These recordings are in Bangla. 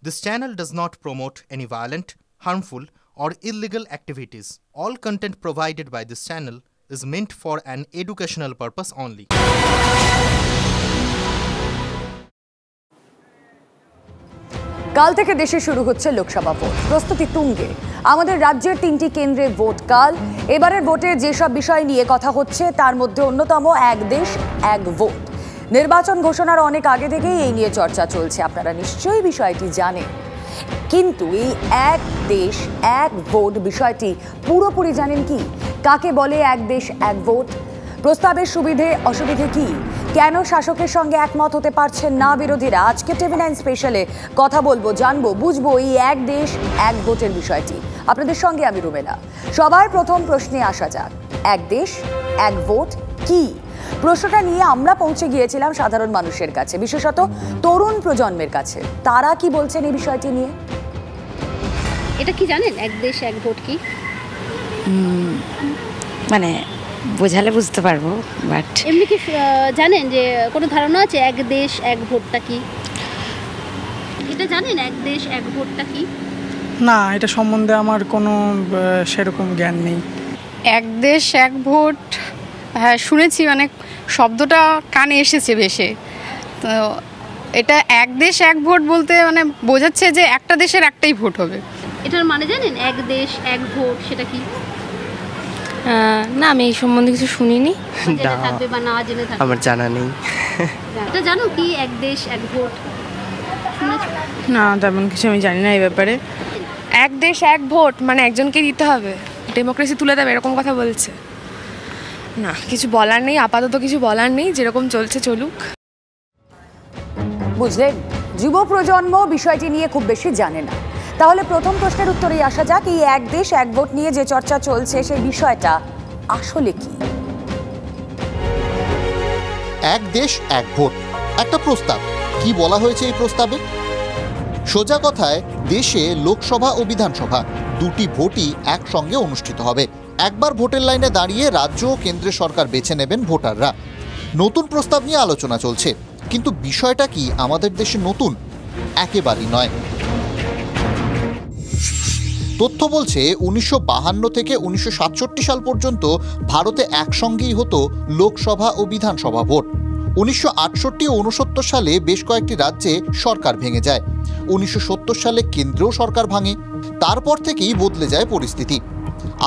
This channel does not promote any violent, harmful, or illegal activities. All content provided by this channel is meant for an educational purpose only. কাল থেকে দেশে শুরু হচ্ছে লোকসভা ভোট। প্রস্তুতি তুঙ্গে। আমাদের রাজ্যের 3টি কেন্দ্রে ভোট কাল। এবারের ভোটে যেসব বিষয় নিয়ে কথা হচ্ছে তার মধ্যে অন্যতম এক দেশ এক ভোট। নির্বাচন ঘোষণার অনেক আগে থেকেই এই নিয়ে চর্চা চলছে, আপনারা নিশ্চয়ই বিষয়টি জানেন। কিন্তু এই এক দেশ এক ভোট বিষয়টি পুরোপুরি জানেন কি? কাকে বলে এক দেশ এক ভোট? প্রস্তাবের সুবিধে অসুবিধে কি? কেন শাসকের সঙ্গে একমত হতে পারছেন না বিরোধীরা? আজকে TV9 স্পেশালে কথা বলবো, জানবো, বুঝবো এই এক দেশ এক ভোটের বিষয়টি। আপনাদের সঙ্গে আমি রুমেলা। সবার প্রথম প্রশ্নে আসা যাক, এক দেশ এক ভোট কি? প্রশ্নটা নিয়ে আমরা পৌঁছে গিয়েছিলাম সাধারণ মানুষের কাছে, বিশেষত তরুণ প্রজন্মের কাছে। তারা কি বলছেন এই বিষয়টি নিয়ে? এটা কি জানেন এক দেশ এক ভোট কি? মানে বোঝালে বুঝতে পারবো, বাট এমনি কি জানেন যে কোনো ধারণা আছে এক দেশ এক ভোটটা কি? এটা জানেন এক দেশ এক ভোটটা কি? না, এটা সম্বন্ধে আমার কোনো সেরকম জ্ঞান নেই। এক দেশ এক ভোট, হ্যাঁ শুনেছি, অনেক শব্দটা কানে এসেছে ভেসে। তো এটা এক দেশ এক ভোট বলতে মানে বোঝাচ্ছে যে একটা দেশের একটাই ভোট হবে। এটার মানে জানেন এক দেশ এক ভোট সেটা কি? না, আমি এই সম্বন্ধে কিছু শুনিনি। জেনে থাকবে বা না জেনে থাকবে, আমার জানা নেই। এটা জানো কি এক দেশ এক ভোট? শুনেছো? না, তেমন কিছু আমি জানি না এই ব্যাপারে। এক দেশ এক ভোট মানে একজনকে দিতে হবে, ডেমোক্রেসি তুলে দেবে, এরকম কথা বলছে। না, কিছু বলার নেই, আপাতত কিছু বলার নেই, যেরকম চলছে চলুক। বুঝলেন, যুব প্রজন্ম বিষয়টি নিয়ে খুব বেশি জানে না। তাহলে প্রথম প্রশ্নের উত্তরেই আসা যাক, এই এক দেশ এক ভোট নিয়ে যে চর্চা চলছে সেই বিষয়টা আসলে কি? এক দেশ এক ভোট একটা প্রস্তাব। কি বলা হয়েছে এই প্রস্তাবে? সোজা কথায়, দেশে লোকসভা ও বিধানসভা দুটি ভোটই একসঙ্গে অনুষ্ঠিত হবে। একবার ভোটের লাইনে দাঁড়িয়ে রাজ্য ও কেন্দ্রের সরকার বেছে নেবেন ভোটাররা। নতুন প্রস্তাব নিয়ে আলোচনা চলছে, কিন্তু বিষয়টা কি আমাদের দেশে নতুন? একেবারেই নয়। তথ্য বলছে 1952 থেকে 1967 সাল পর্যন্ত ভারতে একসঙ্গেই হতো লোকসভা ও বিধানসভা ভোট। 1968 ও 1969 সালে বেশ কয়েকটি রাজ্যে সরকার ভেঙে যায়। 1970 সালে কেন্দ্রেও সরকার ভাঙে। তারপর থেকেই বদলে যায় পরিস্থিতি।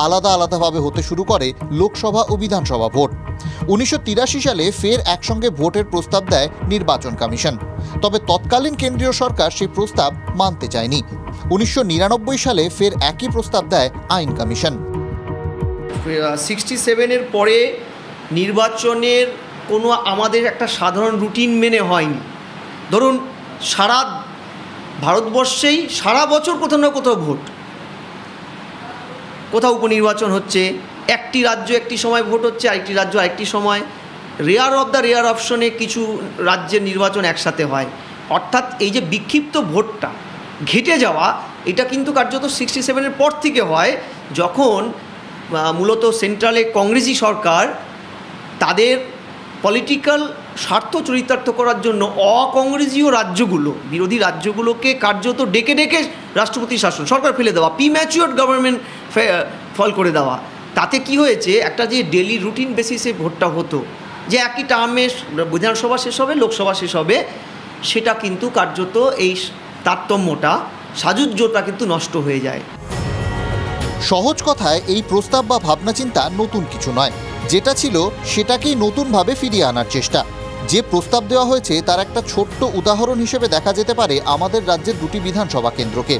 আলাদা আলাদাভাবে হতে শুরু করে লোকসভা ও বিধানসভা ভোট। 1983 সালে ফের একসঙ্গে ভোটের প্রস্তাব দেয় নির্বাচন কমিশন। তবে তৎকালীন কেন্দ্রীয় সরকার সেই প্রস্তাব মানতে চায়নি। 1999 সালে ফের একই প্রস্তাব দেয় আইন কমিশন। 67-এর পরে নির্বাচনের কোনো আমাদের একটা সাধারণ রুটিন মেনে হয়নি। ধরুন সারা ভারতবর্ষেই সারা বছর কোথাও না কোথাও ভোট, কোথাও উপনির্বাচন হচ্ছে, একটি রাজ্য একটি সময় ভোট হচ্ছে, আরেকটি রাজ্য আরেকটি সময়। রেয়ার অফ দ্য রেয়ার অপশনে কিছু রাজ্যের নির্বাচন একসাথে হয়। অর্থাৎ এই যে বিক্ষিপ্ত ভোটটা ঘেটে যাওয়া, এটা কিন্তু কার্যত 67-এর পর থেকে হয়, যখন মূলত সেন্ট্রালে কংগ্রেসি সরকার তাদের পলিটিক্যাল স্বার্থ চরিতার্থ করার জন্য অকংগ্রেসীয় রাজ্যগুলো, বিরোধী রাজ্যগুলোকে কার্যত ডেকে ডেকে রাষ্ট্রপতি শাসন, সরকার ফেলে দেওয়া, প্রিম্যাচিওর গভর্নমেন্ট ফল করে দেওয়া। তাতে কি হয়েছে, একটা যে ডেলি রুটিন বেসিসে ভোটটা হতো, যে একই টার্মে বিধানসভা শেষ হবে লোকসভা শেষ হবে, সেটা কিন্তু কার্যত এই তারতম্যটা, সাযুজ্যটা কিন্তু নষ্ট হয়ে যায়। সহজ কথায়, এই প্রস্তাব বা ভাবনা চিন্তা নতুন কিছু নয়। যেটা ছিল সেটাকেই নতুনভাবে ফিরিয়ে আনার চেষ্টা। যে প্রস্তাব দেওয়া হয়েছে তার একটা ছোট্ট উদাহরণ হিসেবে দেখা যেতে পারে আমাদের রাজ্যের দুটি বিধানসভা কেন্দ্রকে।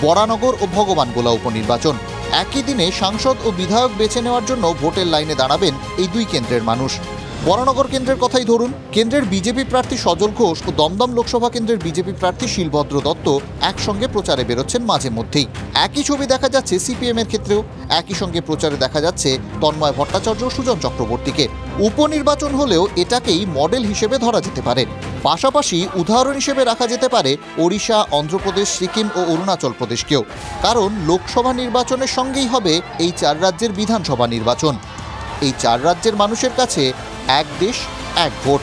বরানগর ও ভগবানগোলা উপনির্বাচন। একই দিনে সাংসদ ও বিধায়ক বেছে নেওয়ার জন্য ভোটের লাইনে দাঁড়াবেন এই দুই কেন্দ্রের মানুষ। বরানগর কেন্দ্রের কথাই ধরুন, কেন্দ্রের বিজেপি প্রার্থী সজল ঘোষ ও দমদম লোকসভা কেন্দ্রের বিজেপি প্রার্থী শিলভদ্র দত্ত একসঙ্গে প্রচারে বেরোচ্ছেন মাঝে মধ্যেই। একই ছবি দেখা যাচ্ছে সিপিএমের ক্ষেত্রেও। একই সঙ্গে প্রচারে দেখা যাচ্ছে তন্ময় ভট্টাচার্য ও সুজন চক্রবর্তীকে। উপনির্বাচন হলেও এটাকেই মডেল হিসেবে ধরা যেতে পারে। পাশাপাশি উদাহরণ হিসেবে রাখা যেতে পারে ওড়িশা, অন্ধ্রপ্রদেশ, সিকিম ও অরুণাচল প্রদেশকেও। কারণ লোকসভা নির্বাচনের সঙ্গেই হবে এই 4 রাজ্যের বিধানসভা নির্বাচন। এই 4 রাজ্যের মানুষের কাছে এক দেশ এক ভোট।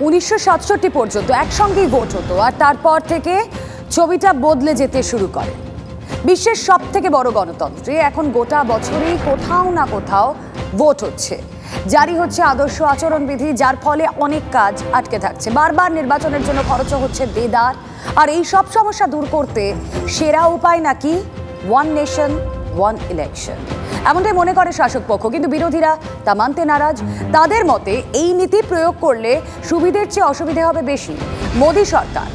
1967 পর্যন্ত একসঙ্গেই ভোট হতো, আর তারপর থেকে ছবিটা বদলে যেতে শুরু করে। বিশ্বের সব থেকে বড় গণতন্ত্রে এখন গোটা বছরেই কোথাও না কোথাও ভোট হচ্ছে, জারি হচ্ছে আদর্শ আচরণবিধি, যার ফলে অনেক কাজ আটকে থাকছে। বারবার নির্বাচনের জন্য খরচ হচ্ছে দেদার, আর এই সব সমস্যা দূর করতে সেরা উপায় নাকি ওয়ান নেশন ওয়ান ইলেকশন, এমনটাই মনে করে শাসক পক্ষ। কিন্তু বিরোধীরা তা মানতে নারাজ। তাদের মতে এই নীতি প্রয়োগ করলে সুবিধের চেয়ে অসুবিধে হবে বেশি। মোদী সরকার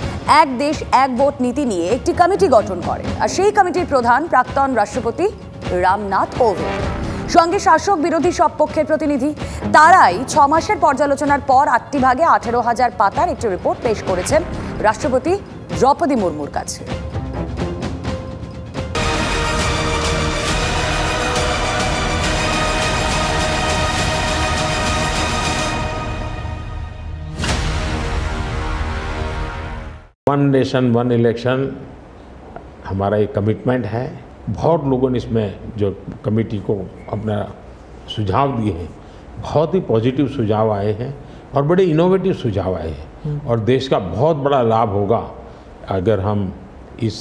এক দেশ এক ভোট নীতি নিয়ে একটি কমিটি গঠন করে, আর সেই কমিটির প্রধান প্রাক্তন রাষ্ট্রপতি রামনাথ কোবিন্দ, সঙ্গে শাসক বিরোধী সব পক্ষের প্রতিনিধি। তারাই 6 মাসের পর্যালোচনার পর 8টি ভাগে 18,000 পাতার একটি রিপোর্ট পেশ করেছেন রাষ্ট্রপতি দ্রৌপদী মুর্মুর কাছে। वन नेशन वन इलेक्शन हमारा एक कमिटमेंट है। बहुत लोगों ने इसमें जो कमेटी को अपना सुझाव दिए हैं, बहुत ही पॉजिटिव सुझाव आए हैं और बड़े इनोवेटिव सुझाव आए हैं, और देश का बहुत बड़ा लाभ होगा अगर हम इस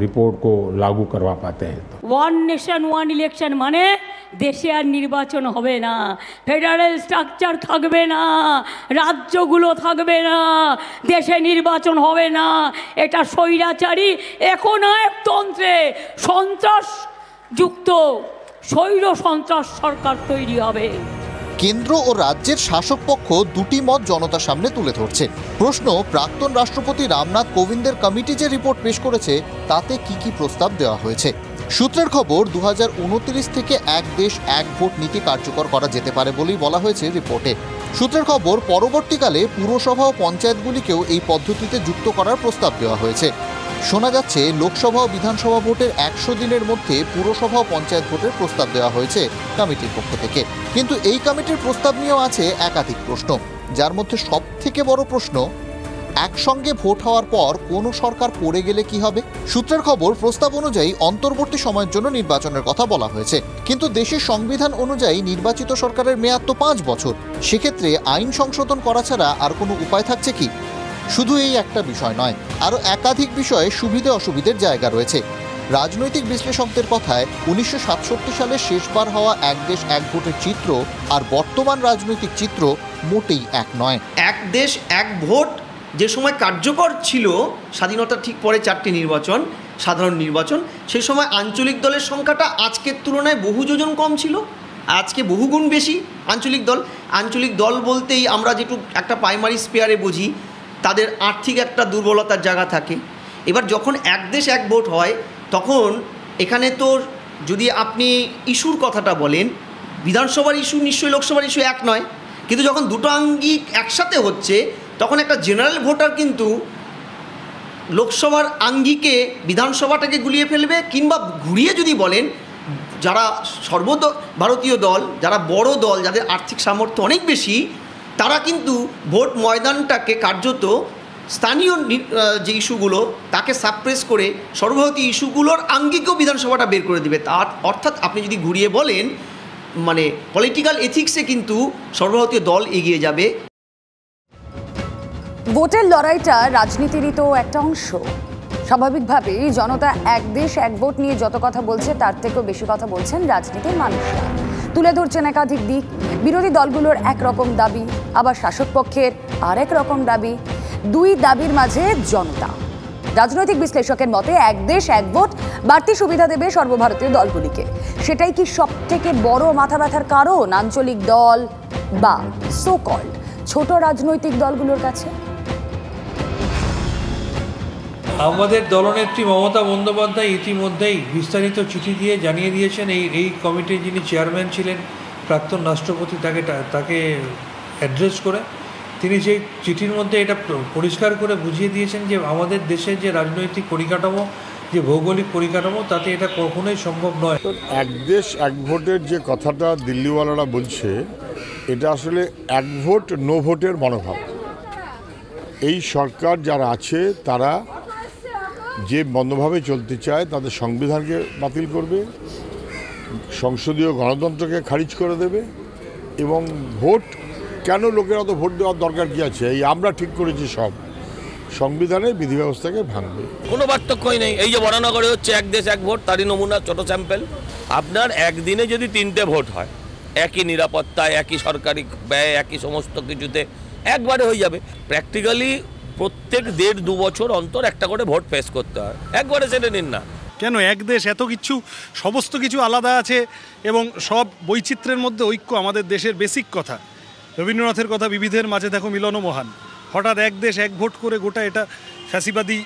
रिपोर्ट को लागू करवा पाते हैं। तो ওয়ান নেশন ওয়ান ইলেকশন মানে দেশে আর নির্বাচন হবে না, ফেডারেল স্ট্রাকচার থাকবে না, রাজ্যগুলো থাকবে না, দেশে নির্বাচন হবে না। এটা স্বৈরাচারী একনায়কতন্ত্রে সন্ত্রাসযুক্ত স্বৈর সন্ত্রাস সরকার তৈরি হবে। কেন্দ্র ও রাজ্যের শাসক পক্ষ দুটি মত জনতার সামনে তুলে ধরছে। প্রশ্ন, প্রাক্তন রাষ্ট্রপতি রামনাথ কোবিন্দের কমিটি যে রিপোর্ট পেশ করেছে তাতে কি কি প্রস্তাব দেওয়া হয়েছে। সূত্রের খবর, 2029 থেকে এক দেশ এক ভোট নীতি কার্যকর করা যেতে পারে বলেই বলা হয়েছে রিপোর্টে। সূত্রের খবর, পরবর্তীকালে পুরসভা ও পঞ্চায়েতগুলিকেও এই পদ্ধতিতে যুক্ত করার প্রস্তাব দেওয়া হয়েছে। শোনা যাচ্ছে লোকসভা ও বিধানসভা ভোটের 100 দিনের মধ্যে পুরসভা ও পঞ্চায়েত ভোটের প্রস্তাব দেওয়া হয়েছে কমিটির পক্ষ থেকে। কিন্তু এই কমিটির প্রস্তাব নিয়েও আছে একাধিক প্রশ্ন, যার মধ্যে সব থেকে বড় প্রশ্ন, একসঙ্গে ভোট হওয়ার পর কোনো সরকার পড়ে গেলে কি হবে। সূত্রের খবর, প্রস্তাব অনুযায়ী অন্তর্বর্তী সময়ের জন্য নির্বাচনের কথা বলা হয়েছে, কিন্তু দেশের সংবিধান অনুযায়ী নির্বাচিত সরকারের মেয়াদ তো 5 বছর। সেক্ষেত্রে আইন সংশোধন করা ছাড়া আর কোনো উপায় থাকছে কি? শুধু এই একটা বিষয় নয়, আরও একাধিক বিষয়ে সুবিধে অসুবিধের জায়গা রয়েছে। রাজনৈতিক বিশ্লেষকদের কথায় 1967 সালে শেষবার হওয়া এক দেশ এক ভোটের চিত্র আর বর্তমান রাজনৈতিক চিত্র মোটেই এক নয়। এক দেশ এক ভোট যে সময় কার্যকর ছিল, স্বাধীনতার ঠিক পরে 4টি নির্বাচন, সাধারণ নির্বাচন, সেই সময় আঞ্চলিক দলের সংখ্যাটা আজকের তুলনায় বহু যোজন কম ছিল, আজকে বহুগুণ বেশি আঞ্চলিক দল। আঞ্চলিক দল বলতেই আমরা যেটুকু একটা প্রাইমারি স্পেয়ারে বুঝি, তাদের আর্থিক একটা দুর্বলতার জায়গা থাকে। এবার যখন এক দেশ এক ভোট হয়, তখন এখানে তো যদি আপনি ইস্যুর কথাটা বলেন, বিধানসভার ইস্যু নিশ্চয়ই লোকসভার ইস্যু এক নয়, কিন্তু যখন দুটো আঙ্গিক একসাথে হচ্ছে, তখন একটা জেনারেল ভোটার কিন্তু লোকসভার আঙ্গিকে বিধানসভাটাকে গুলিয়ে ফেলবে, কিংবা ঘুরিয়ে যদি বলেন, যারা সর্বভারতীয় দল, যারা বড় দল, যাদের আর্থিক সামর্থ্য অনেক বেশি, তারা কিন্তু ভোট ময়দানটাকে কার্যত স্থানীয় যে ইস্যুগুলো তাকে সাপ্রেস করে সর্বভারতীয় ইস্যুগুলোর আঙ্গিকেও বিধানসভাটা বের করে দেবে। তার অর্থাৎ আপনি যদি ঘুরিয়ে বলেন, মানে পলিটিক্যাল এথিক্সে কিন্তু সর্বভারতীয় দল এগিয়ে যাবে। ভোটের লড়াইটা রাজনীতিরই তো একটা অংশ। স্বাভাবিকভাবেই জনতা এক দেশ এক ভোট নিয়ে যত কথা বলছে, তার থেকেও বেশি কথা বলছেন রাজনীতির মানুষরা। তুলে ধরছেন একাধিক দিক। বিরোধী দলগুলোর একরকম দাবি, আবার শাসক পক্ষের আরেক রকম দাবি। দুই দাবির মাঝে জনতা। রাজনৈতিক বিশ্লেষকের মতে এক দেশ এক ভোট বাড়তি সুবিধা দেবে সর্বভারতীয় দলগুলিকে। সেটাই কি সব থেকে বড় মাথা ব্যথার কারণ আঞ্চলিক দল বা সো কল্ড ছোট রাজনৈতিক দলগুলোর কাছে? আমাদের দলনেত্রী মমতা বন্দ্যোপাধ্যায় ইতিমধ্যেই বিস্তারিত চিঠি দিয়ে জানিয়ে দিয়েছেন, এই কমিটির যিনি চেয়ারম্যান ছিলেন প্রাক্তন রাষ্ট্রপতি, তাকে অ্যাড্রেস করে তিনি সেই চিঠির মধ্যে এটা পরিষ্কার করে বুঝিয়ে দিয়েছেন যে আমাদের দেশের যে রাজনৈতিক পরিকাঠামো, যে ভৌগোলিক পরিকাঠামো, তাতে এটা কখনোই সম্ভব নয়। এক দেশ এক ভোটের যে কথাটা দিল্লিওয়ালারা বলছে, এটা আসলে এক ভোট নো ভোটের মনোভাব। এই সরকার যারা আছে তারা যে বন্ধভাবে চলতে চায়, তাদের সংবিধানকে বাতিল করবে, সংসদীয় গণতন্ত্রকে খারিজ করে দেবে এবং ভোট কেন লোকের অত ভোট দেওয়ার দরকার কি আছে? এই আমরা ঠিক করেছি সব, সংবিধানের বিধি ব্যবস্থাকে ভাঙবে। কোনো পার্থক্যই নেই। এই যে বরানগরে হচ্ছে এক দেশ এক ভোট, তারই নমুনা, ছোট স্যাম্পেল। আপনার একদিনে যদি 3টে ভোট হয়, একই নিরাপত্তায়, একই সরকারি ব্যয়, একই সমস্ত কিছুতে, একবারে হয়ে যাবে। প্র্যাকটিক্যালি প্রত্যেক 1.5-2 বছর অন্তর একটা করে ভোট পেশ করতে হয়, একবারে সেটা নিন না। কেন এক দেশ? এত কিছু, সমস্ত কিছু আলাদা আছে এবং সব বৈচিত্র্যের মধ্যে ঐক্য আমাদের দেশের বেসিক কথা। রবীন্দ্রনাথের কথা, বিবিধের মাঝে দেখো মিলন মহান। হঠাৎ এক দেশ এক ভোট করে গোটা এটা ফ্যাসিবাদী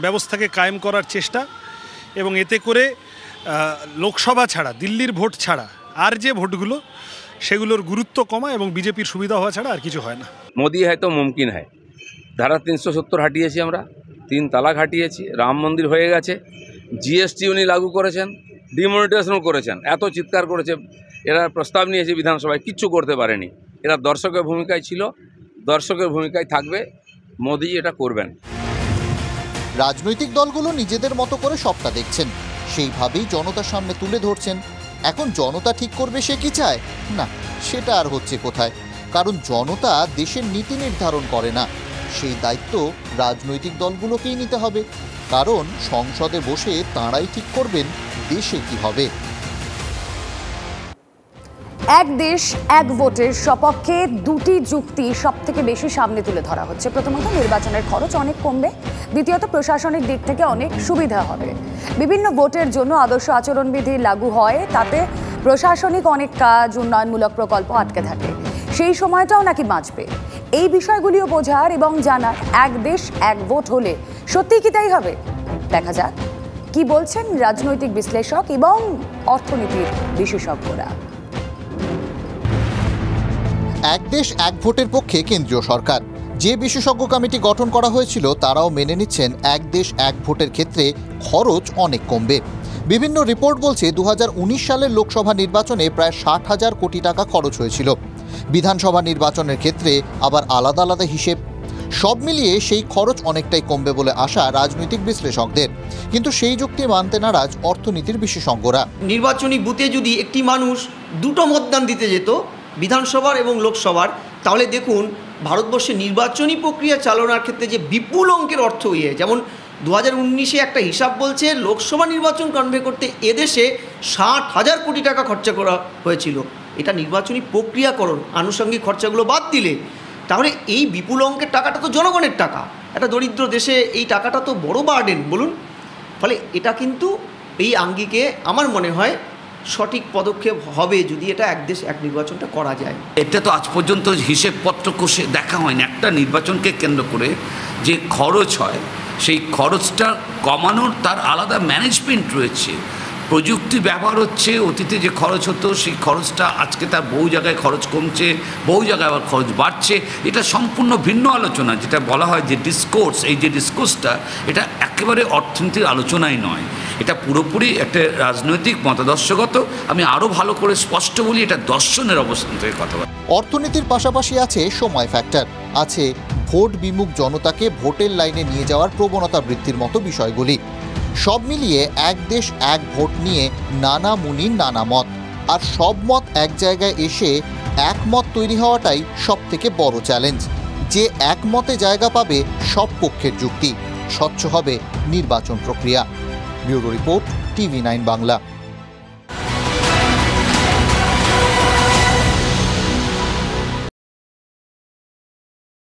ব্যবস্থাকে কায়েম করার চেষ্টা, এবং এতে করে লোকসভা ছাড়া, দিল্লির ভোট ছাড়া আর যে ভোটগুলো সেগুলোর গুরুত্ব কমা এবং বিজেপির সুবিধা হওয়া ছাড়া আর কিছু হয় না। মোদি হয় তো মুমকিন হয়। ধারা 370 হাঁটিয়েছি আমরা, 3 তালাক হাঁটিয়েছি, রাম মন্দির হয়ে গেছে, জিএসটি উনি লাগু করেছেন, ডিমনিটাইজেশন করেছেন। এত চিৎকার করেছে, এরা প্রস্তাব নিয়েছে বিধানসভায়, কিচ্ছু করতে পারেনি। এরা দর্শকের ভূমিকায় ছিল, দর্শকের ভূমিকায় থাকবে, মোদি এটা করবেন। রাজনৈতিক দলগুলো নিজেদের মতো করে সবটা দেখছেন, সেইভাবেই জনতার সামনে তুলে ধরছেন। এখন জনতা ঠিক করবে সে কি চায়, না সেটা আর হচ্ছে কোথায়? কারণ জনতা দেশের নীতি নির্ধারণ করে না, সেই দায়িত্ব রাজনৈতিক দলগুলোকেই নিতে হবে। কারণ সংসদে বসে তাঁরাই ঠিক করবেন দেশে কি হবে। এক দেশ এক ভোটের সপক্ষে দুটি যুক্তি সব থেকে বেশি সামনে তুলে ধরা হচ্ছে। প্রথমত, নির্বাচনের খরচ অনেক কমবে। দ্বিতীয়ত, প্রশাসনিক দিক থেকে অনেক সুবিধা হবে। বিভিন্ন ভোটের জন্য আদর্শ আচরণবিধি লাগু হয়, তাতে প্রশাসনিক অনেক কাজ, উন্নয়নমূলক প্রকল্প আটকে থাকে, সেই সময়টাও নাকি বাঁচবে। এই বিষয়গুলিও বোঝার এবং জানার এক দেশ এক ভোট হলে সত্যিই কি তাই হবে? দেখা যাক কি বলছেন রাজনৈতিক বিশ্লেষক এবং অর্থনীতির বিশেষজ্ঞরা। এক দেশ এক ভোটের পক্ষে কেন্দ্রীয় সরকার। যে বিশেষজ্ঞ কমিটি গঠন করা হয়েছিল তারাও মেনে নিচ্ছেন এক দেশ এক ভোটের ক্ষেত্রে খরচ অনেক কমবে। বিভিন্ন রিপোর্ট বলছে 2019 সালের লোকসভা নির্বাচনে প্রায় 60,000 কোটি টাকা খরচ হয়েছিল। বিধানসভা নির্বাচনের ক্ষেত্রে আবার আলাদা আলাদা হিসেব। সব মিলিয়ে সেই খরচ অনেকটাই কমবে বলে আশা রাজনৈতিক বিশ্লেষকদের। কিন্তু সেই যুক্তি মানতে নারাজ অর্থনীতির বিশেষজ্ঞরা। নির্বাচনী বুথে যদি একটি মানুষ 2টো মতদান দিতে যেত, বিধানসভার এবং লোকসভার, তাহলে দেখুন ভারতবর্ষে নির্বাচনী প্রক্রিয়া চালনার ক্ষেত্রে যে বিপুল অঙ্কের অর্থ যেমন 2019-এ একটা হিসাব বলছে লোকসভা নির্বাচন কনভে করতে এদেশে 60,000 কোটি টাকা খরচা করা হয়েছিল। এটা নির্বাচনী প্রক্রিয়াকরণ, আনুষঙ্গিক খরচাগুলো বাদ দিলে, তাহলে এই বিপুল অঙ্কের টাকাটা তো জনগণের টাকা। একটা দরিদ্র দেশে এই টাকাটা তো বড় বার্ডেন বলুন। ফলে এটা কিন্তু এই আঙ্গিকে আমার মনে হয় সঠিক পদক্ষেপ হবে যদি এটা এক দেশ এক নির্বাচনটা করা যায়। এটা তো আজ পর্যন্ত হিসেবপত্র কষে দেখা হয়নি। একটা নির্বাচনকে কেন্দ্র করে যে খরচ হয়, সেই খরচটা কমানোর তার আলাদা ম্যানেজমেন্ট রয়েছে। প্রযুক্তি ব্যবহার হচ্ছে, অতীতে যে খরচ হতো সেই খরচটা আজকে তার বহু জায়গায় খরচ কমছে, বহু জায়গায় আবার খরচ বাড়ছে। এটা সম্পূর্ণ ভিন্ন আলোচনা, যেটা বলা হয় যে ডিসকোর্স। এই যে ডিসকোর্সটা, এটা একেবারে অর্থনীতির আলোচনাই নয়, এটা পুরোপুরি একটা রাজনৈতিক মতাদর্শগত। আমি আরও ভালো করে স্পষ্ট বলি, এটা দর্শনের অবস্থান থেকে কথা বলি। অর্থনীতির পাশাপাশি আছে সময় ফ্যাক্টর, আছে ভোট বিমুখ জনতাকে ভোটের লাইনে নিয়ে যাওয়ার প্রবণতা বৃদ্ধির মতো বিষয়গুলি। সব মিলিয়ে এক দেশ এক ভোট নিয়ে নানা মুনির নানা মত, আর সব মত এক জায়গায় এসে একমত তৈরি হওয়াটাই সব থেকে বড় চ্যালেঞ্জ। যে একমতে জায়গা পাবে সব পক্ষের যুক্তি, স্বচ্ছ হবে নির্বাচন প্রক্রিয়া। Bureau report, TV9 Bangla.